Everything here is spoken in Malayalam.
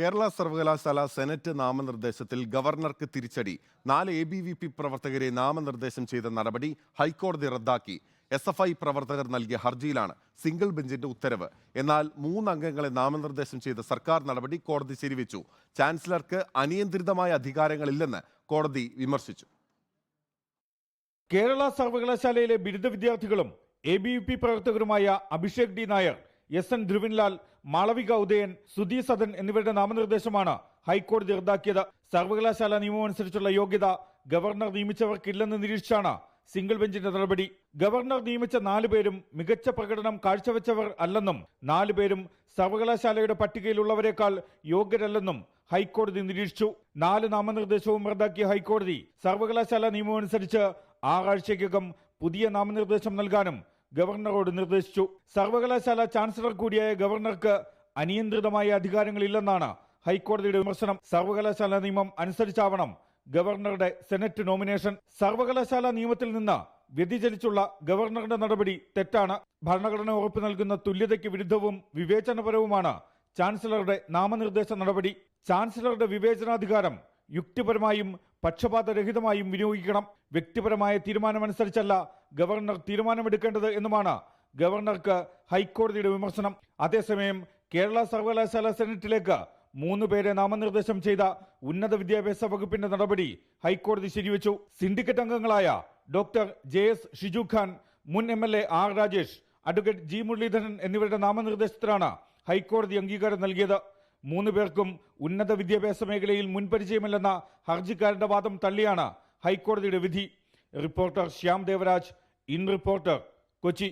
കേരള സർവകലാശാല സെനറ്റ് നാമനിർദ്ദേശത്തിൽ ഗവർണർക്ക് തിരിച്ചടി. 4 ABVP പ്രവർത്തകരെ നാമനിർദ്ദേശം ചെയ്ത നടപടി ഹൈക്കോടതി റദ്ദാക്കി. SFI പ്രവർത്തകർ നൽകിയ ഹർജിയിലാണ് സിംഗിൾ ബെഞ്ചിന്റെ ഉത്തരവ്. എന്നാൽ 3 അംഗങ്ങളെ നാമനിർദ്ദേശം ചെയ്ത സർക്കാർ നടപടി കോടതി ശരിവെച്ചു. ചാൻസലർക്ക് അനിയന്ത്രിതമായ അധികാരങ്ങളില്ലെന്ന് കോടതി വിമർശിച്ചു. കേരള സർവകലാശാലയിലെ ബിരുദ വിദ്യാർത്ഥികളും ABVP പ്രവർത്തകരുമായ Abhishek D. Nair, SN ധ്രുവിൻലാൽ, Malavika Udayan, Sudhi Sadan എന്നിവരുടെ നാമനിർദ്ദേശമാണ് ഹൈക്കോടതി റദ്ദാക്കിയത്. സർവകലാശാല നിയമമനുസരിച്ചുള്ള യോഗ്യത ഗവർണർ നിയമിച്ചവർക്കില്ലെന്ന് നിരീക്ഷിച്ചാണ് സിംഗിൾ ബെഞ്ചിന്റെ നടപടി. ഗവർണർ നിയമിച്ച 4 പേരും മികച്ച പ്രകടനം കാഴ്ചവെച്ചവർ അല്ലെന്നും 4 പേരും സർവകലാശാലയുടെ പട്ടികയിലുള്ളവരെക്കാൾ യോഗ്യരല്ലെന്നും ഹൈക്കോടതി നിരീക്ഷിച്ചു. 4 നാമനിർദ്ദേശവും റദ്ദാക്കിയ ഹൈക്കോടതി സർവകലാശാല നിയമമനുസരിച്ച് 6 ആഴ്ചയ്ക്കകം പുതിയ നാമനിർദ്ദേശം നൽകാനും ഗവർണറോട് നിർദ്ദേശിച്ചു. സർവകലാശാല ചാൻസലർ കൂടിയായ ഗവർണർക്ക് അനിയന്ത്രിതമായ അധികാരങ്ങളില്ലെന്നാണ് ഹൈക്കോടതിയുടെ വിമർശനം. സർവകലാശാല നിയമം അനുസരിച്ചാവണം ഗവർണറുടെ സെനറ്റ് നോമിനേഷൻ. സർവകലാശാല നിയമത്തിൽ നിന്ന് വ്യതിചലിച്ചുള്ള ഗവർണറുടെ നടപടി തെറ്റാണ്. ഭരണഘടന ഉറപ്പു നൽകുന്ന തുല്യതയ്ക്ക് വിരുദ്ധവും വിവേചനപരവുമാണ് ചാൻസലറുടെ നാമനിർദ്ദേശ നടപടി. ചാൻസലറുടെ വിവേചനാധികാരം യുക്തിപരമായും പക്ഷപാതരഹിതമായും വിനിയോഗിക്കണം. വ്യക്തിപരമായ തീരുമാനമനുസരിച്ചല്ല ഗവർണർ തീരുമാനമെടുക്കേണ്ടത് എന്നുമാണ് ഗവർണർക്ക് ഹൈക്കോടതിയുടെ വിമർശനം. അതേസമയം കേരള സർവകലാശാല സെനറ്റിലേക്ക് 3 പേരെ നാമനിർദ്ദേശം ചെയ്ത ഉന്നത വിദ്യാഭ്യാസ വകുപ്പിന്റെ നടപടി ഹൈക്കോടതി ശരിവെച്ചു. സിൻഡിക്കേറ്റ് അംഗങ്ങളായ ഡോക്ടർ JS ഷിജു ഖാൻ, മുൻ MLA R Rajesh, advocate G Muraleedharan എന്നിവരുടെ നാമനിർദ്ദേശത്തിലാണ് ഹൈക്കോടതി അംഗീകാരം നൽകിയത്. 3 പേർക്കും ഉന്നത വിദ്യാഭ്യാസ മേഖലയിൽ മുൻപരിചയമില്ലെന്ന ഹർജിക്കാരന്റെ വാദം തള്ളിയാണ് ഹൈക്കോടതിയുടെ വിധി. Reporter Shyam Devaraj, in reporter, Kochi.